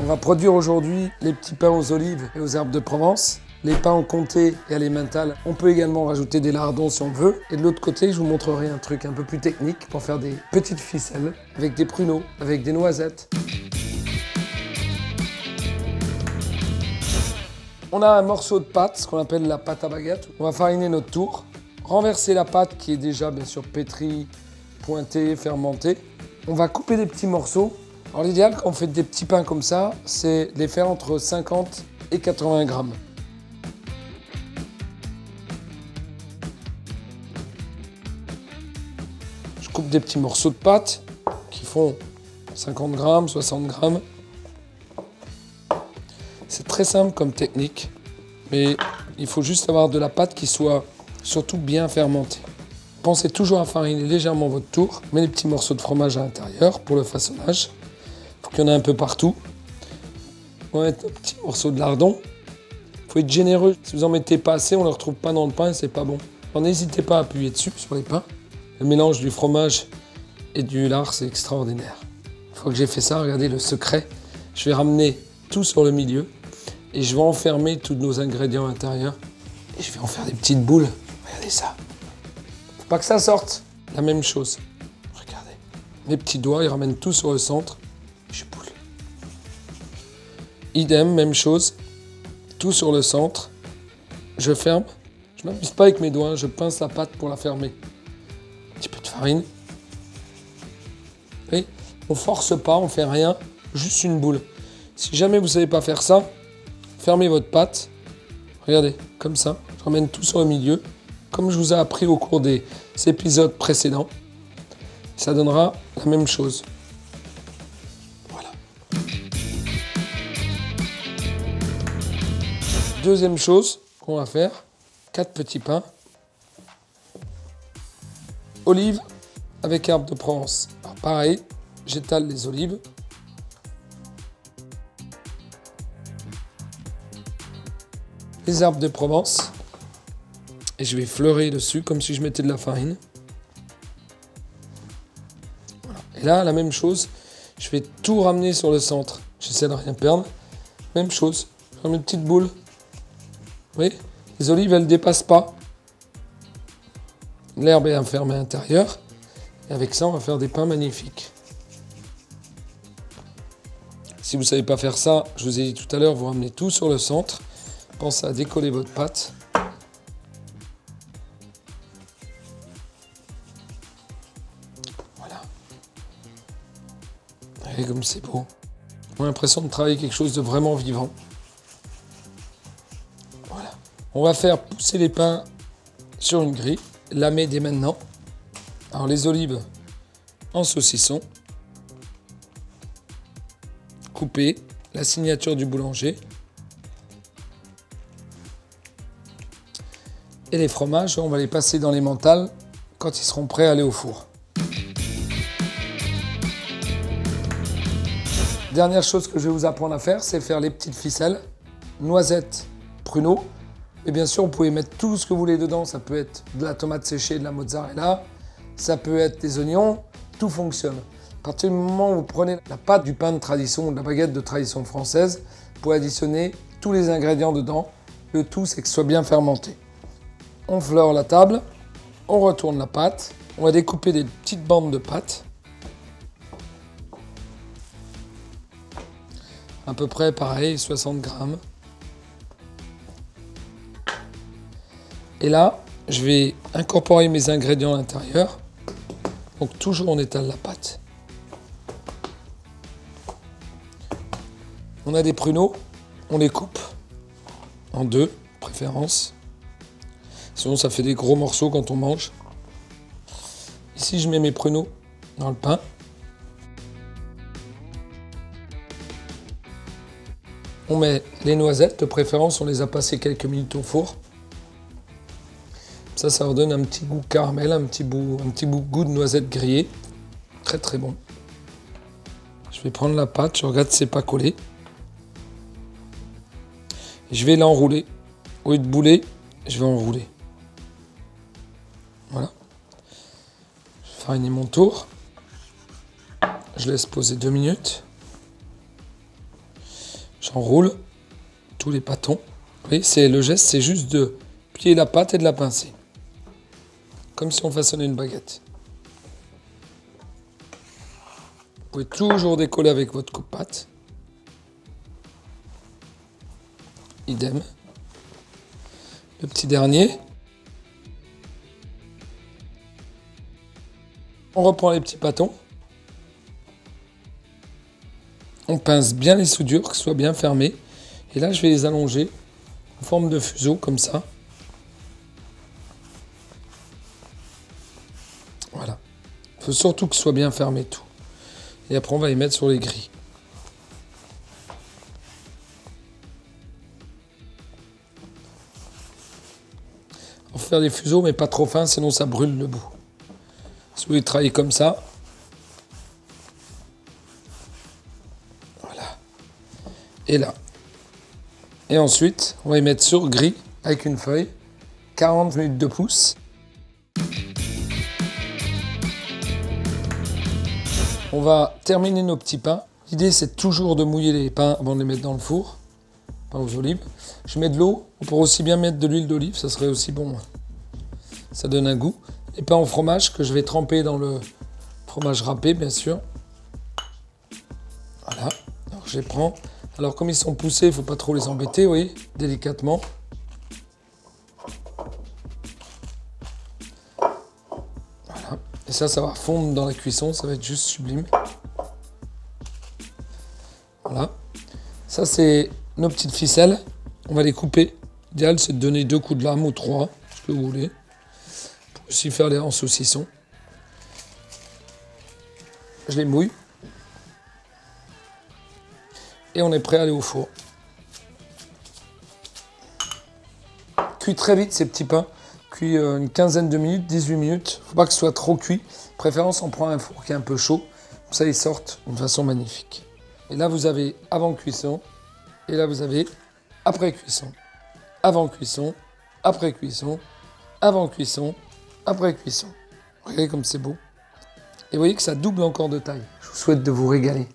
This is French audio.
va produire aujourd'hui les petits pains aux olives et aux herbes de Provence. Les pains au comté et à l'emmental. On peut également rajouter des lardons si on veut. Et de l'autre côté, je vous montrerai un truc un peu plus technique pour faire des petites ficelles avec des pruneaux, avec des noisettes. On a un morceau de pâte, ce qu'on appelle la pâte à baguette. On va fariner notre tour, renverser la pâte qui est déjà bien sûr pétrie, pointée, fermentée. On va couper des petits morceaux. Alors l'idéal quand on fait des petits pains comme ça, c'est de les faire entre 50 et 80 grammes. Je coupe des petits morceaux de pâte qui font 50 grammes, 60 grammes. C'est très simple comme technique, mais il faut juste avoir de la pâte qui soit surtout bien fermentée. Pensez toujours à fariner légèrement votre tour. Mettez des petits morceaux de fromage à l'intérieur pour le façonnage. Il faut qu'il y en ait un peu partout. On va mettre un petit morceau de lardon. Il faut être généreux. Si vous n'en mettez pas assez, on ne le retrouve pas dans le pain et c'est pas bon. Alors n'hésitez pas à appuyer dessus sur les pains. Le mélange du fromage et du lard, c'est extraordinaire. Une fois que j'ai fait ça, regardez le secret. Je vais ramener tout sur le milieu et je vais enfermer tous nos ingrédients à l'intérieur. Et je vais en faire des petites boules. Regardez ça. Faut pas que ça sorte. La même chose. Regardez. Mes petits doigts, ils ramènent tout sur le centre. Je boule. Idem, même chose. Tout sur le centre. Je ferme. Je ne m'amuse pas avec mes doigts. Je pince la pâte pour la fermer. Un petit peu de farine. Oui, on force pas, on fait rien, juste une boule. Si jamais vous ne savez pas faire ça, fermez votre pâte. Regardez, comme ça. Je ramène tout sur le milieu, comme je vous ai appris au cours des épisodes précédents. Ça donnera la même chose. Voilà. Deuxième chose qu'on va faire, 4 petits pains. Olives avec herbes de Provence. Alors pareil, j'étale les olives. Les herbes de Provence. Et je vais fleurer dessus comme si je mettais de la farine. Voilà. Et là, la même chose, je vais tout ramener sur le centre. J'essaie de rien perdre. Même chose, je remets une petite boule. Vous voyez, les olives, elles ne dépassent pas. L'herbe est enfermée à l'intérieur. Et avec ça, on va faire des pains magnifiques. Si vous ne savez pas faire ça, je vous ai dit tout à l'heure, vous ramenez tout sur le centre. Pensez à décoller votre pâte. Voilà. Et comme c'est beau. On a l'impression de travailler quelque chose de vraiment vivant. Voilà. On va faire pousser les pains sur une grille. Lamer dès maintenant. Alors les olives en saucisson. Couper. La signature du boulanger. Et les fromages, on va les passer dans l'emmental quand ils seront prêts à aller au four. Dernière chose que je vais vous apprendre à faire, c'est faire les petites ficelles. Noisettes, pruneaux. Et bien sûr, vous pouvez mettre tout ce que vous voulez dedans. Ça peut être de la tomate séchée, de la mozzarella. Ça peut être des oignons. Tout fonctionne. À partir du moment où vous prenez la pâte du pain de tradition, de la baguette de tradition française, vous pouvez additionner tous les ingrédients dedans. Le tout, c'est que ce soit bien fermenté. On fleure la table. On retourne la pâte. On va découper des petites bandes de pâte. À peu près pareil, 60 grammes. Et là, je vais incorporer mes ingrédients à l'intérieur. Donc toujours on étale la pâte. On a des pruneaux, on les coupe en deux, préférence. Sinon ça fait des gros morceaux quand on mange. Ici je mets mes pruneaux dans le pain. On met les noisettes, de préférence on les a passées quelques minutes au four. Ça leur donne un petit goût caramel, un petit goût de noisette grillée. Très très bon. Je vais prendre la pâte, je regarde si c'est pas collé. Je vais l'enrouler. Au lieu de bouler, je vais enrouler. Voilà. Je vais fariner mon tour. Je laisse poser 2 minutes. J'enroule tous les pâtons. Vous voyez, le geste, c'est juste de plier la pâte et de la pincer. Comme si on façonnait une baguette. Vous pouvez toujours décoller avec votre coupe-pâte. Idem. Le petit dernier. On reprend les petits pâtons. On pince bien les soudures, que ce soit bien fermé. Et là, je vais les allonger en forme de fuseau, comme ça. Voilà. Il faut surtout que ce soit bien fermé tout. Et après, on va les mettre sur les grilles. On va faire des fuseaux, mais pas trop fins, sinon ça brûle le bout. Si vous voulez travailler comme ça, voilà. Et là. Et ensuite, on va les mettre sur grille avec une feuille. 40 minutes de pouce. On va terminer nos petits pains. L'idée, c'est toujours de mouiller les pains avant de les mettre dans le four. Pain aux olives. Je mets de l'eau. On pourrait aussi bien mettre de l'huile d'olive, ça serait aussi bon. Ça donne un goût. Les pains au fromage que je vais tremper dans le fromage râpé, bien sûr. Voilà. Alors, je les prends. Alors, comme ils sont poussés, il ne faut pas trop les embêter, vous voyez, délicatement. Voilà. Et ça va fondre dans la cuisson, ça va être juste sublime. Voilà. Ça, c'est nos petites ficelles. On va les couper. L'idéal, c'est de donner 2 coups de lame ou 3, ce que vous voulez. On peut aussi faire les en saucisson. Je les mouille. Et on est prêt à aller au four. Cuit très vite ces petits pains. Cuit une quinzaine de minutes, 18 minutes. Faut pas que ce soit trop cuit. De préférence, on prend un four qui est un peu chaud. Comme ça, ils sortent d'une façon magnifique. Et là, vous avez avant cuisson. Et là, vous avez après cuisson. Avant cuisson, après cuisson, avant cuisson, après cuisson. Regardez comme c'est beau. Et vous voyez que ça double encore de taille. Je vous souhaite de vous régaler.